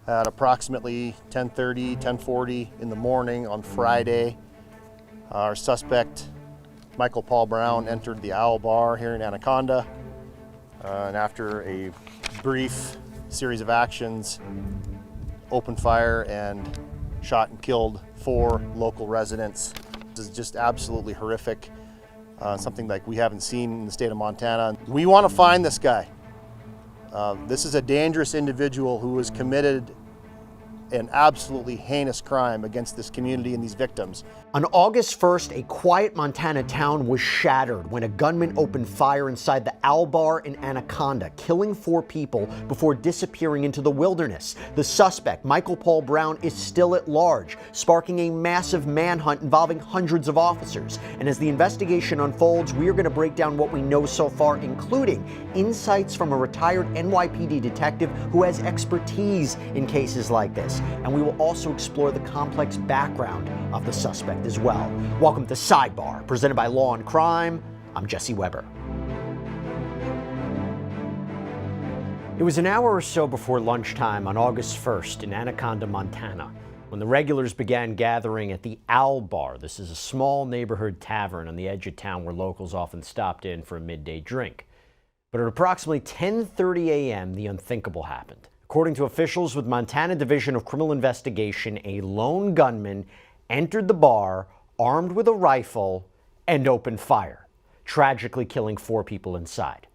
At approximately 10:30, 10:40 in the morning on Friday, our suspect, Michael Paul Brown, entered the Owl Bar here in Anaconda. And after a brief series of actions, opened fire and shot and killed 4 local residents. This is just absolutely horrific. Something like we haven't seen in the state of Montana. We want to find this guy. This is a dangerous individual who has committed an absolutely heinous crime against this community and these victims. On August 1st, a quiet Montana town was shattered when a gunman opened fire inside the Owl Bar in Anaconda, killing 4 people before disappearing into the wilderness. The suspect, Michael Paul Brown, is still at large, sparking a massive manhunt involving hundreds of officers. And as the investigation unfolds, we are going to break down what we know so far, including insights from a retired NYPD detective who has expertise in cases like this. And we will also explore the complex background of the suspect as well. Welcome to Sidebar, presented by Law&Crime. I'm Jesse Weber. It was an hour or so before lunchtime on August 1st in Anaconda, Montana, when the regulars began gathering at the Owl Bar. This is a small neighborhood tavern on the edge of town where locals often stopped in for a midday drink. But at approximately 10:30 a.m., the unthinkable happened. According to officials with Montana Division of Criminal Investigation, a lone gunman entered the bar armed with a rifle and opened fire, tragically killing 4 people inside.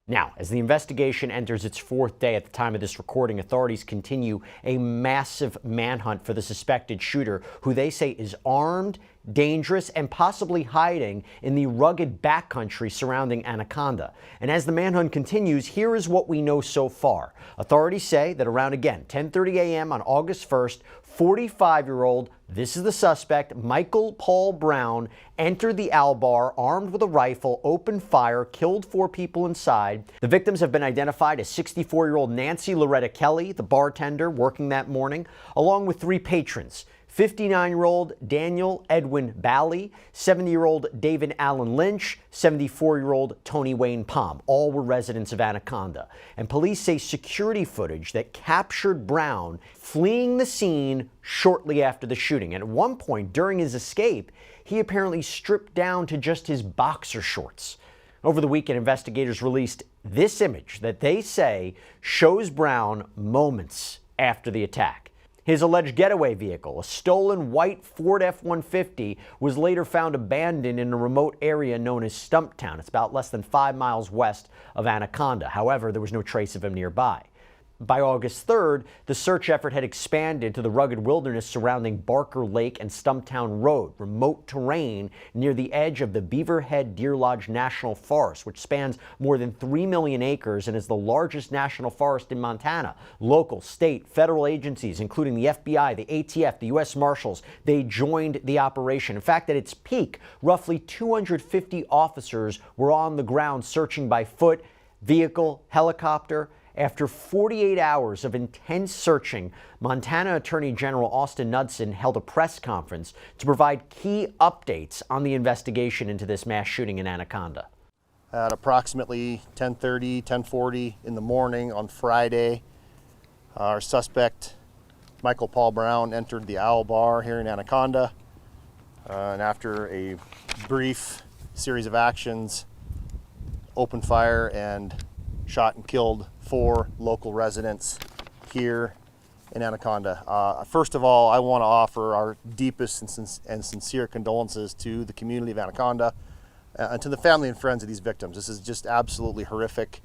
Now, as the investigation enters its 4th day at the time of this recording, authorities continue a massive manhunt for the suspected shooter, who they say is armed, dangerous, and possibly hiding in the rugged backcountry surrounding Anaconda. And as the manhunt continues, here is what we know so far. Authorities say that around, again, 10:30 a.m. on August 1st, 45-year-old, this is the suspect, Michael Paul Brown, entered the Owl Bar armed with a rifle, opened fire, killed 4 people inside. The victims have been identified as 64-year-old Nancy Loretta Kelly, the bartender working that morning, along with 3 patrons. 59-year-old Daniel Edwin Bally, 70-year-old David Allen Lynch, 74-year-old Tony Wayne Palm. All were residents of Anaconda. And police say security footage that captured Brown fleeing the scene shortly after the shooting. And at one point during his escape, he apparently stripped down to just his boxer shorts. Over the weekend, investigators released this image that they say shows Brown moments after the attack. His alleged getaway vehicle, a stolen white Ford F-150, was later found abandoned in a remote area known as Stumptown. It's about less than 5 miles west of Anaconda. However, there was no trace of him nearby. By August 3rd, the search effort had expanded to the rugged wilderness surrounding Barker Lake and Stumptown Road, remote terrain near the edge of the Beaverhead Deer Lodge National Forest, which spans more than 3 million acres and is the largest national forest in Montana. Local, state, federal agencies, including the FBI, the ATF, the U.S. Marshals, they joined the operation. In fact, at its peak, roughly 250 officers were on the ground searching by foot, vehicle, helicopter. After 48 hours of intense searching, Montana Attorney General Austin Knudsen held a press conference to provide key updates on the investigation into this mass shooting in Anaconda. At approximately 10:30, 10:40 in the morning on Friday, our suspect, Michael Paul Brown, entered the Owl Bar here in Anaconda. And after a brief series of actions, opened fire and shot and killed 4 local residents here in Anaconda. First of all, I want to offer our deepest and sincere condolences to the community of Anaconda and to the family and friends of these victims. This is just absolutely horrific,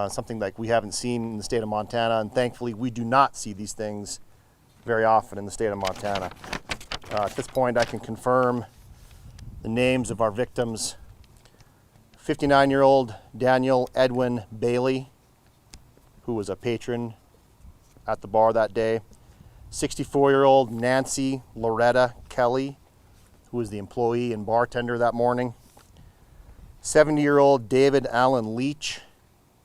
something like we haven't seen in the state of Montana, and thankfully we do not see these things very often in the state of Montana. At this point, I can confirm the names of our victims. 59-year-old Daniel Edwin Bailey, who was a patron at the bar that day. 64-year-old Nancy Loretta Kelly, who was the employee and bartender that morning. 70-year-old David Allen Leach,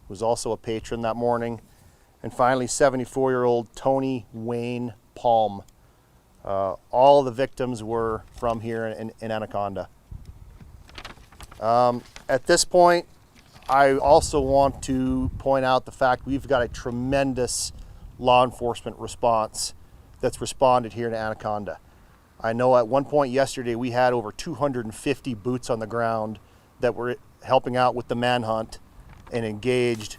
who was also a patron that morning. And finally, 74-year-old Tony Wayne Palm. All the victims were from here in Anaconda. At this point, I also want to point out the fact we've got a tremendous law enforcement response that's responded here in Anaconda. I know at one point yesterday we had over 250 boots on the ground that were helping out with the manhunt and engaged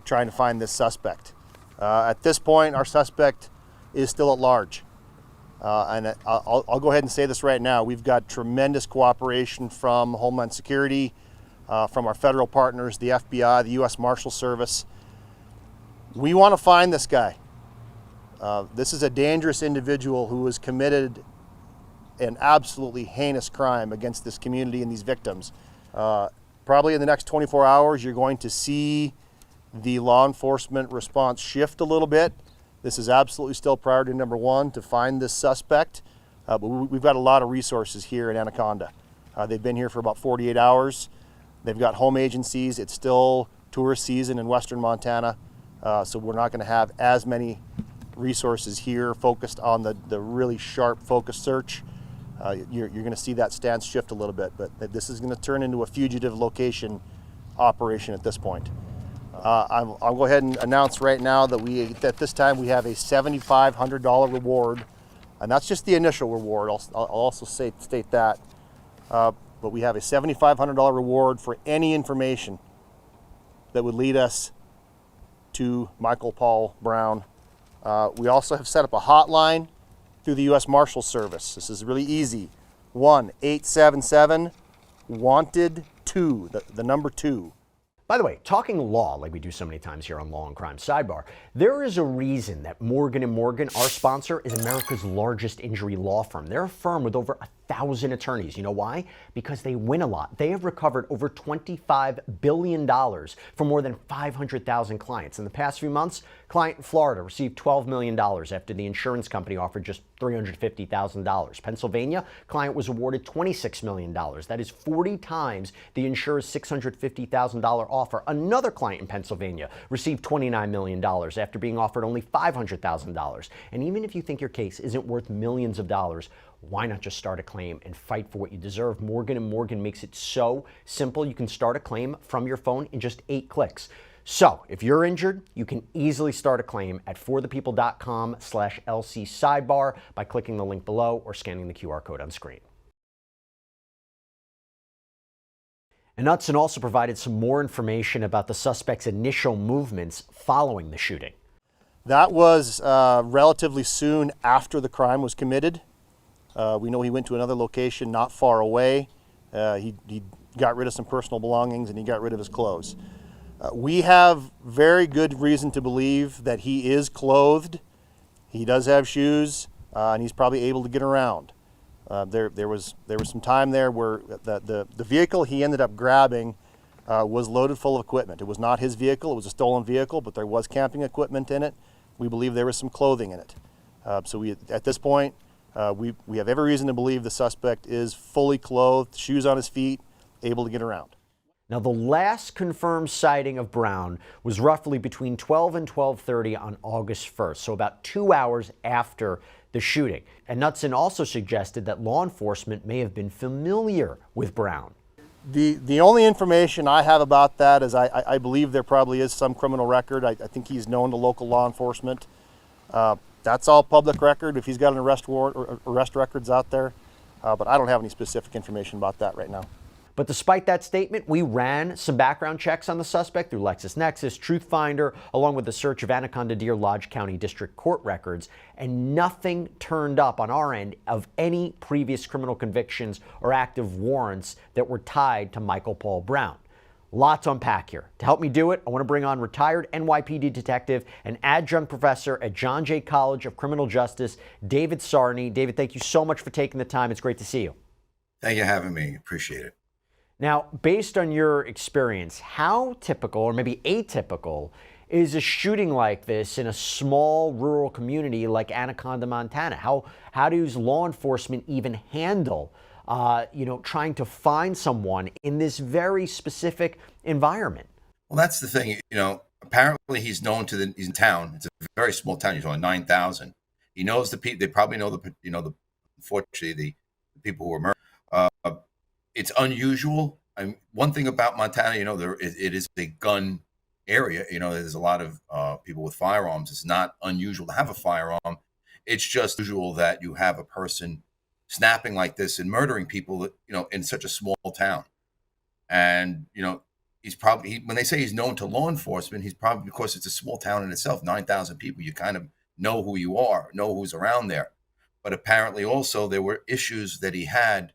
trying to find this suspect. At this point, our suspect is still at large. And I'll go ahead and say this right now. We've got tremendous cooperation from Homeland Security, from our federal partners, the FBI, the U.S. Marshal Service. We want to find this guy. This is a dangerous individual who has committed an absolutely heinous crime against this community and these victims. Probably in the next 24 hours, you're going to see the law enforcement response shift a little bit. This is absolutely still priority number one, to find this suspect. But we've got a lot of resources here in Anaconda. They've been here for about 48 hours. They've got home agencies. It's still tourist season in western Montana. So we're not going to have as many resources here focused on the really sharp focused search. You're going to see that stance shift a little bit, but this is going to turn into a fugitive location operation at this point. I'll go ahead and announce right now that this time we have a $7,500 reward, and that's just the initial reward. I'll also state that, but we have a $7,500 reward for any information that would lead us to Michael Paul Brown. We also have set up a hotline through the U.S. Marshal Service. This is really easy. 1-877-WANTED-2, the number 2. By the way, talking law, like we do so many times here on Law and Crime Sidebar, there is a reason that Morgan & Morgan, our sponsor, is America's largest injury law firm. They're a firm with over 1,000 attorneys. You know why? Because they win a lot. They have recovered over $25 billion from more than 500,000 clients. In the past few months, client in Florida received $12 million after the insurance company offered just $350,000. Pennsylvania, client was awarded $26 million. That is 40 times the insurer's $650,000 offer. Another client in Pennsylvania received $29 million after being offered only $500,000. And even if you think your case isn't worth millions of dollars, why not just start a claim and fight for what you deserve? Morgan & Morgan makes it so simple. You can start a claim from your phone in just 8 clicks. So if you're injured, you can easily start a claim at forthepeople.com/LC Sidebar by clicking the link below or scanning the QR code on screen. And Knutson also provided some more information about the suspect's initial movements following the shooting. That was relatively soon after the crime was committed. We know he went to another location not far away. He got rid of some personal belongings and he got rid of his clothes. We have very good reason to believe that he is clothed. He does have shoes, and he's probably able to get around. There was some time there where the vehicle he ended up grabbing was loaded full of equipment. It was not his vehicle, it was a stolen vehicle, but there was camping equipment in it. We believe there was some clothing in it. So at this point, we have every reason to believe the suspect is fully clothed, shoes on his feet, able to get around. Now, the last confirmed sighting of Brown was roughly between 12 and 12:30 on August 1st, so about 2 hours after the shooting. And Knutson also suggested that law enforcement may have been familiar with Brown. The only information I have about that is I believe there probably is some criminal record. I think he's known to local law enforcement. That's all public record if he's got an arrest warrant or arrest records out there. But I don't have any specific information about that right now. But despite that statement, we ran some background checks on the suspect through LexisNexis, TruthFinder, along with the search of Anaconda Deer Lodge County District Court records, and nothing turned up on our end of any previous criminal convictions or active warrants that were tied to Michael Paul Brown. Lots to unpack here. To help me do it, I want to bring on retired NYPD detective and adjunct professor at John Jay College of Criminal Justice, David Sarni. David, thank you so much for taking the time. It's great to see you. Thank you for having me. Appreciate it. Now, based on your experience, how typical or maybe atypical is a shooting like this in a small rural community like Anaconda, Montana? How does law enforcement even handle, trying to find someone in this very specific environment? Well, that's the thing. Apparently he's known to he's in town. It's a very small town. He's only 9,000. He knows the people. They probably know unfortunately the people who were murdered. It's unusual. One thing about Montana, it is a gun area. There's a lot of people with firearms. It's not unusual to have a firearm. It's just usual that you have a person snapping like this and murdering people, in such a small town. And, he's probably, when they say he's known to law enforcement, he's probably, because it's a small town in itself, 9,000 people, you kind of know who you are, know who's around there. But apparently also there were issues that he had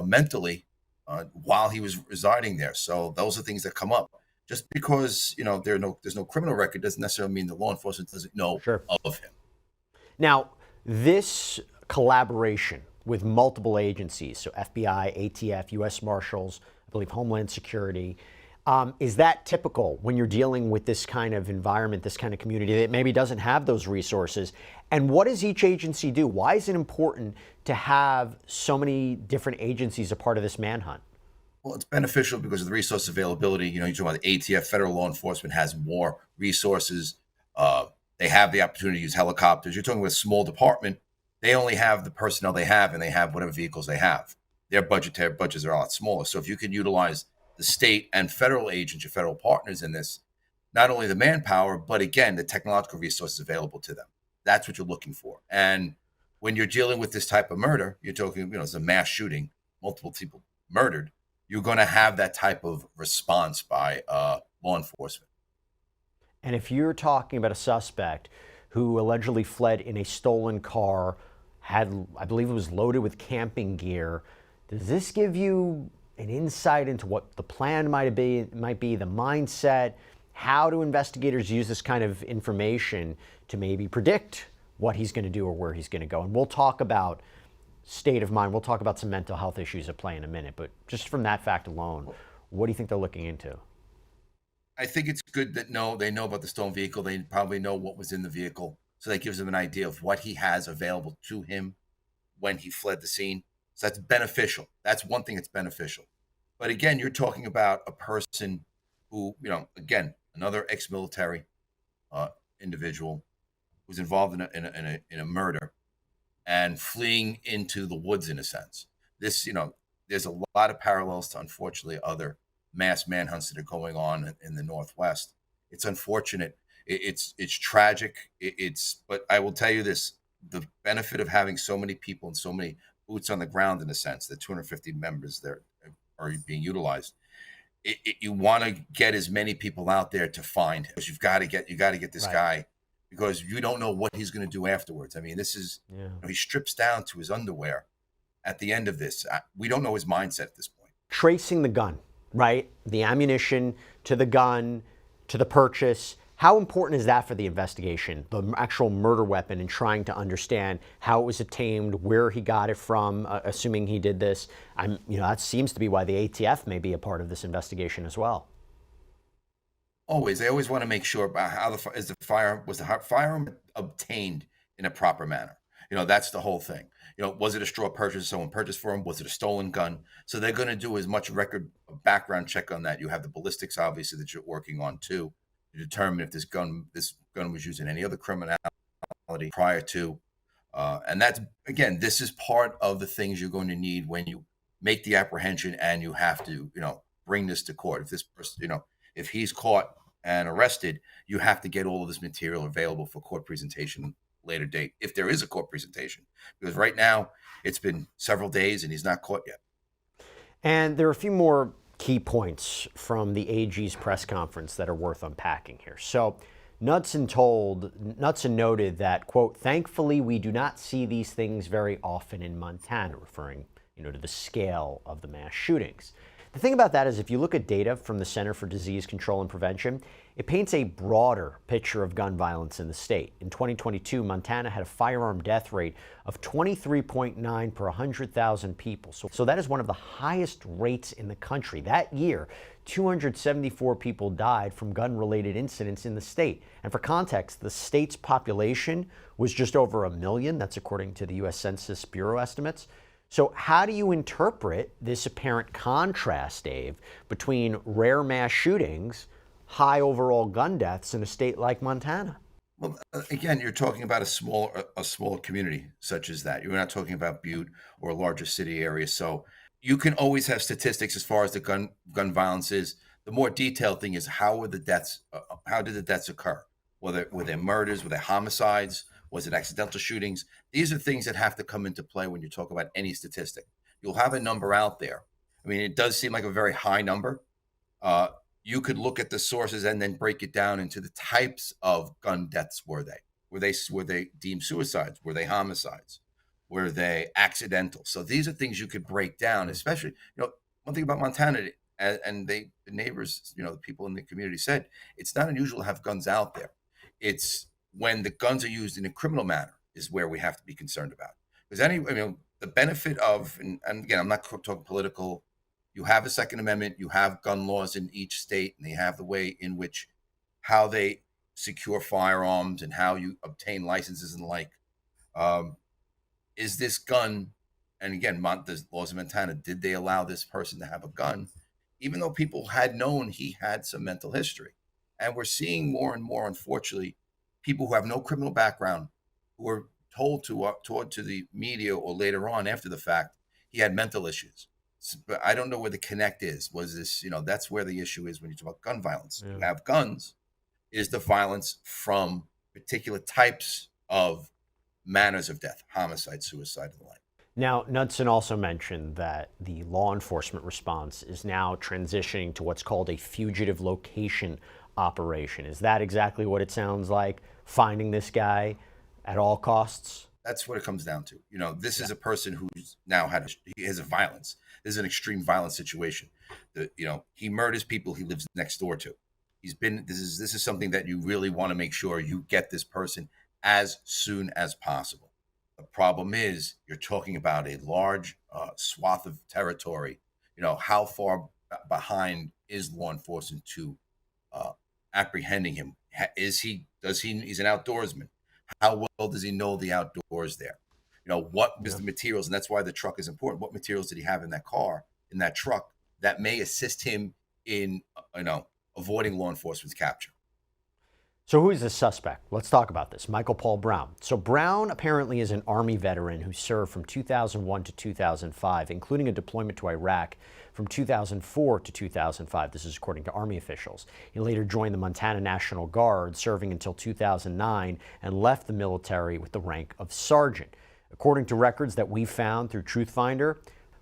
mentally while he was residing there. So those are things that come up. Just because, there's no criminal record doesn't necessarily mean the law enforcement doesn't know Sure. of him. Now, this collaboration with multiple agencies, so FBI, ATF, U.S. Marshals, I believe Homeland Security, is that typical when you're dealing with this kind of environment, this kind of community that maybe doesn't have those resources? And what does each agency do? Why is it important to have so many different agencies a part of this manhunt? Well, it's beneficial because of the resource availability. You're talking about the ATF, federal law enforcement has more resources. They have the opportunity to use helicopters. You're talking with a small department. They only have the personnel they have, and they have whatever vehicles they have. Their budgets are a lot smaller. So if you can utilize the state and federal agents, your federal partners in this, not only the manpower, but again, the technological resources available to them. That's what you're looking for. And when you're dealing with this type of murder, you're talking, it's a mass shooting, multiple people murdered. You're going to have that type of response by law enforcement. And if you're talking about a suspect who allegedly fled in a stolen car, had, I believe it was loaded with camping gear, does this give you an insight into what the plan might be, the mindset? How do investigators use this kind of information to maybe predict what he's going to do or where he's going to go? And we'll talk about state of mind. We'll talk about some mental health issues at play in a minute. But just from that fact alone, what do you think they're looking into? I think it's good that they know about the stolen vehicle. They probably know what was in the vehicle. So that gives them an idea of what he has available to him when he fled the scene. So that's beneficial. That's one thing that's beneficial. But again, you're talking about a person who, again, another ex-military individual who's involved in a murder and fleeing into the woods in a sense. This, there's a lot of parallels to, unfortunately, other mass manhunts that are going on in the Northwest. It's unfortunate. It's tragic. But I will tell you this: the benefit of having so many people and so many boots on the ground, in a sense, the 250 members there are being utilized. You want to get as many people out there to find him, because you got to get this guy, because you don't know what he's going to do afterwards. I mean, this is he strips down to his underwear at the end of this. We don't know his mindset at this point. Tracing the gun, right? The ammunition to the gun, to the purchase. How important is that for the investigation, the actual murder weapon, and trying to understand how it was obtained, where he got it from, assuming he did this? That seems to be why the ATF may be a part of this investigation as well. They always want to make sure about how was the firearm obtained in a proper manner. That's the whole thing. Was it a straw purchase? Someone purchased for him? Was it a stolen gun? So they're going to do as much background check on that. You have the ballistics, obviously, that you're working on too, to determine if this gun was used in any other criminality prior to. And that's, again, this is part of the things you're going to need when you make the apprehension and you have to, bring this to court. If this person, if he's caught and arrested, you have to get all of this material available for court presentation later date, if there is a court presentation. Because right now, it's been several days and he's not caught yet. And there are a few more key points from the AG's press conference that are worth unpacking here. So Knudsen noted that, quote, "Thankfully, we do not see these things very often in Montana," referring, to the scale of the mass shootings. The thing about that is, if you look at data from the Center for Disease Control and Prevention, it paints a broader picture of gun violence in the state. In 2022, Montana had a firearm death rate of 23.9 per 100,000 people. So that is one of the highest rates in the country. That year, 274 people died from gun-related incidents in the state. And for context, the state's population was just over 1 million. That's according to the U.S. Census Bureau estimates. So how do you interpret this apparent contrast, Dave, between rare mass shootings, high overall gun deaths in a state like Montana? Well, again, you're talking about a small community such as that. You're not talking about Butte or a larger city area. So you can always have statistics as far as the gun violence is. The more detailed thing is how were the deaths? How did the deaths occur? Were they murders? Were they homicides? Was it accidental shootings? These are things that have to come into play when you talk about any statistic. You'll have a number out there. I mean, it does seem like a very high number. You could look at the sources and then break it down into the types of gun deaths. Were they deemed suicides? Were they homicides? Were they accidental? So these are things you could break down, especially, one thing about Montana, and the neighbors, the people in the community said, it's not unusual to have guns out there. It's when the guns are used in a criminal manner is where we have to be concerned about. Because the benefit of, and again, I'm not talking political, you have a Second Amendment, you have gun laws in each state, and they have the way in which how they secure firearms and how you obtain licenses and the like. Is this gun, and again, the laws of Montana, did they allow this person to have a gun, even though people had known he had some mental history? And we're seeing more and more, unfortunately, people who have no criminal background who are told to the media or later on after the fact, he had mental issues. But I don't know where the connect is. Was this, that's where the issue is when you talk about gun violence. Yeah. You have guns. Is the violence from particular types of manners of death, homicide, suicide, and the like. Now, Knudsen also mentioned that the law enforcement response is now transitioning to what's called a fugitive location operation. Is that exactly what it sounds like? Finding this guy at all costs? That's what it comes down to. This is a person who's now he has a violence. This is an extreme violent situation. He murders people he lives next door to. This is something that you really want to make sure you get this person as soon as possible. The problem is you're talking about a large swath of territory. How far behind is law enforcement to apprehending him? He's an outdoorsman. How well does he know the outdoors there? What was the materials? And that's why the truck is important. What materials did he have in that car, in that truck, that may assist him in, avoiding law enforcement's capture? So who is the suspect? Let's talk about this. Michael Paul Brown. So Brown apparently is an Army veteran who served from 2001 to 2005, including a deployment to Iraq from 2004 to 2005. This is according to Army officials. He later joined the Montana National Guard, serving until 2009, and left the military with the rank of sergeant. According to records that we found through Truthfinder,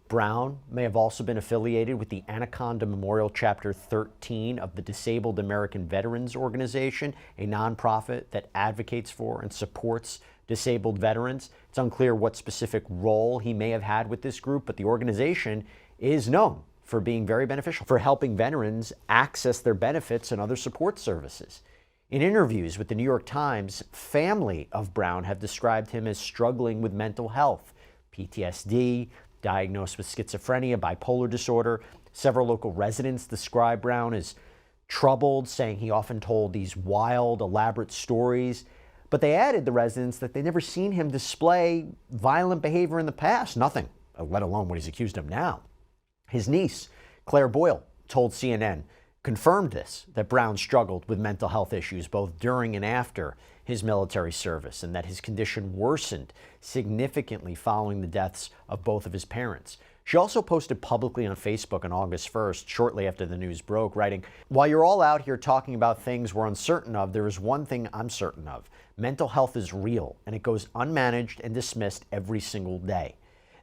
Brown may have also been affiliated with the Anaconda Memorial Chapter 13 of the Disabled American Veterans Organization, a nonprofit that advocates for and supports disabled veterans. It's unclear what specific role he may have had with this group, but the organization is known for being very beneficial, for helping veterans access their benefits and other support services. In interviews with the New York Times, family of Brown have described him as struggling with mental health, PTSD, diagnosed with schizophrenia, bipolar disorder. Several local residents describe Brown as troubled, saying he often told these wild, elaborate stories. But they added, the residents, that they'd never seen him display violent behavior in the past, nothing, let alone what he's accused of now. His niece, Claire Boyle, told CNN, confirmed this, that Brown struggled with mental health issues both during and after his military service, and that his condition worsened significantly following the deaths of both of his parents. She also posted publicly on Facebook on August 1st, shortly after the news broke, writing, "While you're all out here talking about things we're uncertain of, there is one thing I'm certain of. Mental health is real, and it goes unmanaged and dismissed every single day.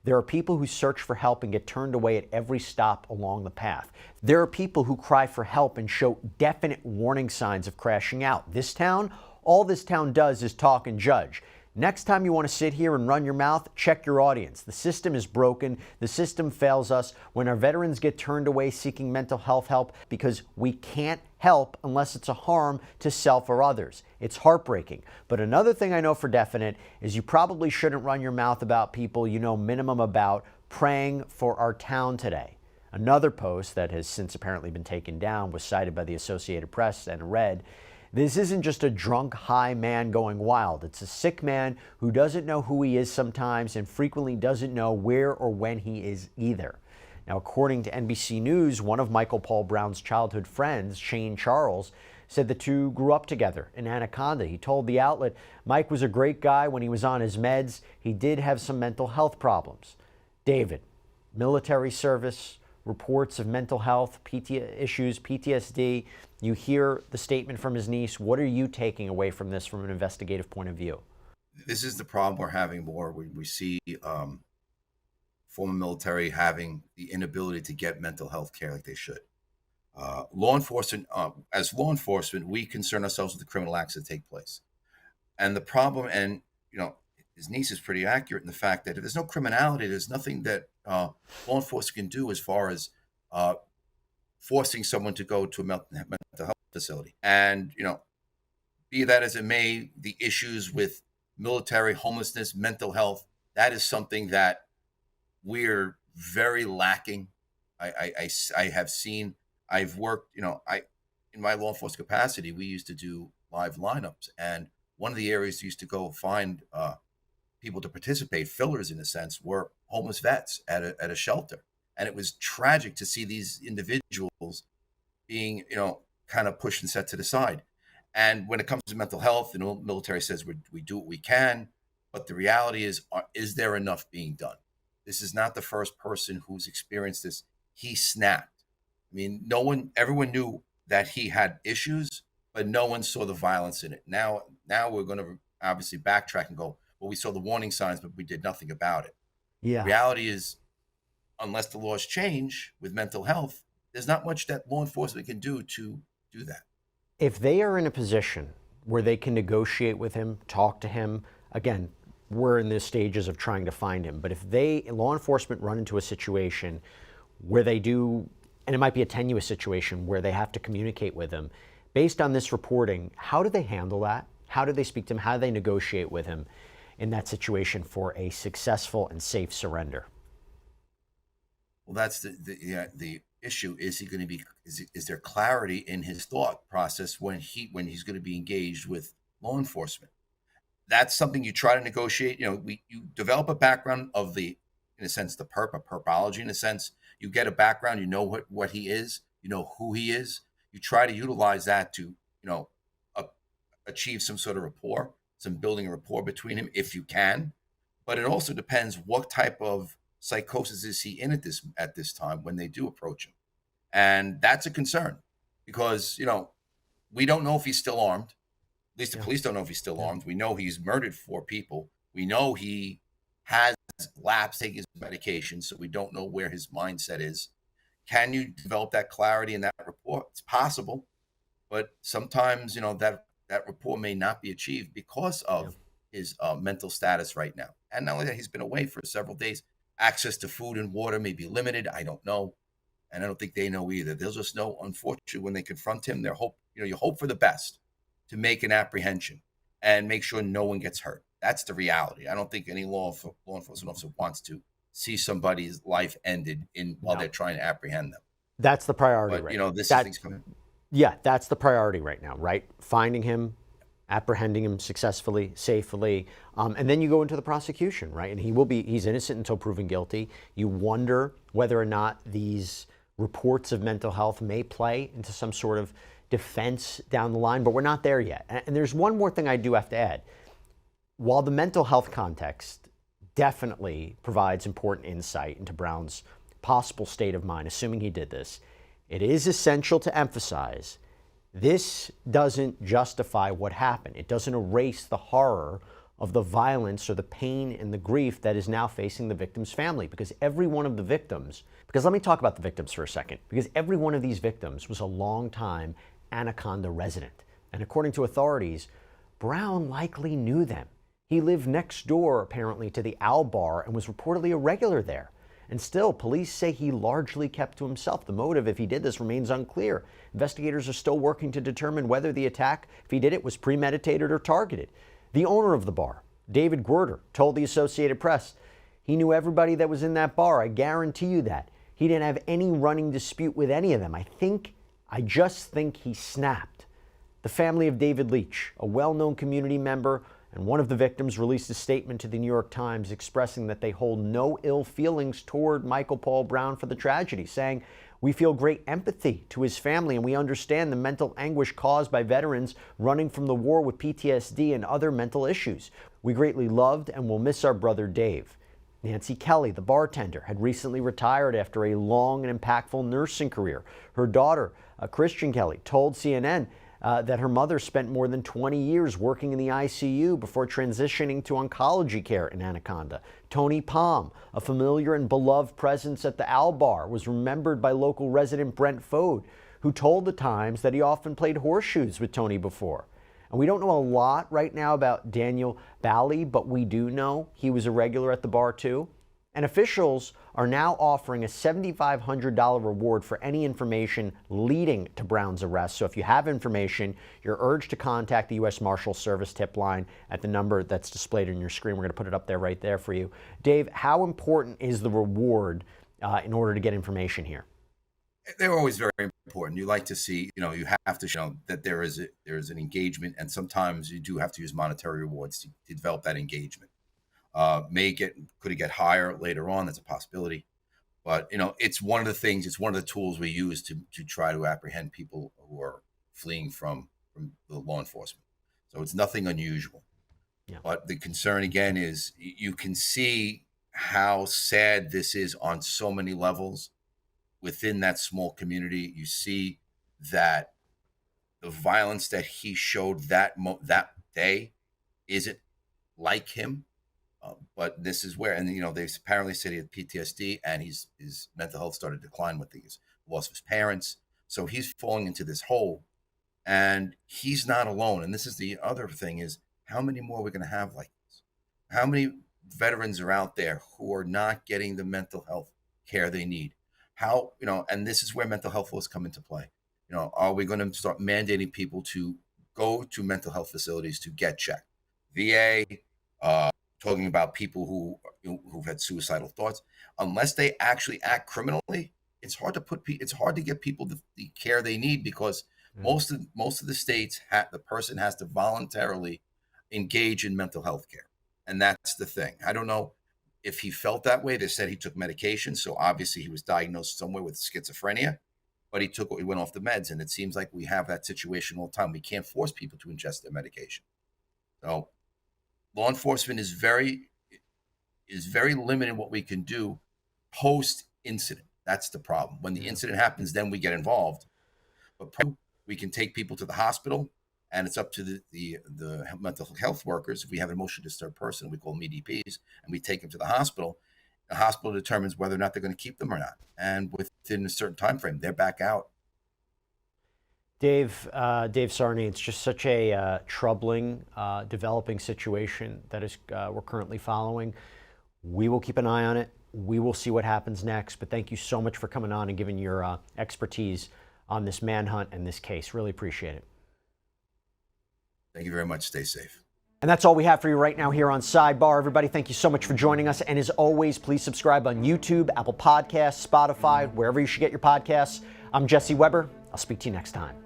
There are people who search for help and get turned away at every stop along the path. There are people who cry for help and show definite warning signs of crashing out. This town, all this town does is talk and judge. Next time you want to sit here and run your mouth, check your audience. The system is broken. The system fails us. When our veterans get turned away seeking mental health help because we can't help unless it's a harm to self or others. It's heartbreaking. But another thing I know for definite is you probably shouldn't run your mouth about people you know minimum about praying for our town today." Another post that has since apparently been taken down was cited by the Associated Press and read, "This isn't just a drunk, high man going wild. It's a sick man who doesn't know who he is sometimes and frequently doesn't know where or when he is either." Now, according to NBC News, one of Michael Paul Brown's childhood friends, Shane Charles, said the two grew up together in Anaconda. He told the outlet, "Mike was a great guy when he was on his meds. He did have some mental health problems." David, military service, reports of mental health issues, PTSD. You hear the statement from his niece. What are you taking away from this from an investigative point of view? This is the problem we're having more. We see former military having the inability to get mental health care like they should. Law enforcement, as law enforcement, we concern ourselves with the criminal acts that take place. And the problem, and his niece is pretty accurate in the fact that if there's no criminality, there's nothing that law enforcement can do as far as forcing someone to go to a mental health facility. And, be that as it may, the issues with military, homelessness, mental health, that is something that we're very lacking. I have seen, I've worked, in my law enforcement capacity, we used to do live lineups. And one of the areas we used to go find people to participate, fillers in a sense, were homeless vets at a shelter. And it was tragic to see these individuals being, kind of pushed and set to the side. And when it comes to mental health, the military says we do what we can, but the reality is there enough being done? This is not the first person who's experienced this. He snapped. I mean, everyone knew that he had issues, but no one saw the violence in it. Now we're going to obviously backtrack and go, well, we saw the warning signs, but we did nothing about it. Yeah. Reality is, unless the laws change with mental health, there's not much that law enforcement can do to do that. If they are in a position where they can negotiate with him, talk to him, again, we're in the stages of trying to find him, but if law enforcement run into a situation where they do, and it might be a tenuous situation where they have to communicate with him, based on this reporting, how do they handle that? How do they speak to him? How do they negotiate with him in that situation for a successful and safe surrender? Well, that's the issue. Is he going to be? Is there clarity in his thought process when he's going to be engaged with law enforcement? That's something you try to negotiate. You develop a background of in a sense, the perpology. In a sense, you get a background. You know what he is. You know who he is. You try to utilize that to achieve some sort of rapport, some building a rapport between him if you can. But it also depends what type of psychosis is he in at this time when they do approach him. And that's a concern because, we don't know if he's still armed. At least the police don't know if he's still armed. We know he's murdered 4 people. We know he has lapsed taking his medication, so we don't know where his mindset is. Can you develop that clarity in that rapport? It's possible, but sometimes, that rapport may not be achieved because of his mental status right now. And not only that, he's been away for several days. Access to food and water may be limited. I don't know. And I don't think they know either. They'll just know, unfortunately, when they confront him, you hope for the best to make an apprehension and make sure no one gets hurt. That's the reality. I don't think any law enforcement officer wants to see somebody's life ended while they're trying to apprehend them. That's the priority, but, right? This thing's coming. Yeah, that's the priority right now, right? Finding him, apprehending him successfully, safely, and then you go into the prosecution, right? And he's innocent until proven guilty. You wonder whether or not these reports of mental health may play into some sort of defense down the line, but we're not there yet. And there's one more thing I do have to add. While the mental health context definitely provides important insight into Brown's possible state of mind, assuming he did this, it is essential to emphasize this doesn't justify what happened. It doesn't erase the horror of the violence or the pain and the grief that is now facing the victim's family. Because every one of the victims, because let me talk about the victims for a second, because every one of these victims was a long-time Anaconda resident. And according to authorities, Brown likely knew them. He lived next door, apparently, to the Owl Bar and was reportedly a regular there. And still, police say he largely kept to himself. The motive, if he did this, remains unclear. Investigators are still working to determine whether the attack, if he did it, was premeditated or targeted. The owner of the bar, David Sarni, told the Associated Press he knew everybody that was in that bar. I guarantee you that. He didn't have any running dispute with any of them. I just think he snapped. The family of David Leach, a well-known community member and one of the victims, released a statement to the New York Times expressing that they hold no ill feelings toward Michael Paul Brown for the tragedy, saying, "We feel great empathy to his family and we understand the mental anguish caused by veterans running from the war with PTSD and other mental issues. We greatly loved and will miss our brother Dave." Nancy Kelly, the bartender, had recently retired after a long and impactful nursing career. Her daughter, Christian Kelly, told CNN that her mother spent more than 20 years working in the ICU before transitioning to oncology care in Anaconda. Tony Palm, a familiar and beloved presence at the Owl Bar, was remembered by local resident Brent Fode, who told the Times that he often played horseshoes with Tony before. And we don't know a lot right now about Daniel Bally, but we do know he was a regular at the bar too. And officials are now offering a $7,500 reward for any information leading to Brown's arrest. So if you have information, you're urged to contact the U.S. Marshals Service tip line at the number that's displayed on your screen. We're going to put it up there right there for you. Dave, how important is the reward in order to get information here? They're always very important. You like to see, you have to show that there is an engagement, and sometimes you do have to use monetary rewards to develop that engagement. Could it get higher later on? That's a possibility. But, it's one of the things, it's one of the tools we use to try to apprehend people who are fleeing from the law enforcement. So it's nothing unusual. Yeah. But the concern, again, is you can see how sad this is on so many levels. Within that small community, you see that the violence that he showed that day isn't like him. But this is where, and they apparently said he had PTSD, and his mental health started to decline with the loss of his parents. So he's falling into this hole, and he's not alone. And this is the other thing: is how many more are we going to have like this? How many veterans are out there who are not getting the mental health care they need? How, and this is where mental health laws come into play. Are we going to start mandating people to go to mental health facilities to get checked? VA, talking about people who've had suicidal thoughts. Unless they actually act criminally, it's hard to get people the care they need, because most of the states the person has to voluntarily engage in mental health care, and that's the thing. I don't know if he felt that way. They said he took medication, so obviously he was diagnosed somewhere with schizophrenia, but he went off the meds, and it seems like we have that situation all the time. We can't force people to ingest their medication. So law enforcement is very limited what we can do post-incident. That's the problem. When the incident happens, then we get involved. But we can take people to the hospital, and it's up to the mental health workers. If we have an emotionally disturbed person, we call them EDPs, and we take them to the hospital. The hospital determines whether or not they're going to keep them or not. And within a certain time frame, they're back out. Dave Sarni, it's just such a troubling, developing situation that we're currently following. We will keep an eye on it. We will see what happens next. But thank you so much for coming on and giving your expertise on this manhunt and this case. Really appreciate it. Thank you very much. Stay safe. And that's all we have for you right now here on Sidebar. Everybody, thank you so much for joining us. And as always, please subscribe on YouTube, Apple Podcasts, Spotify, wherever you should get your podcasts. I'm Jesse Weber. I'll speak to you next time.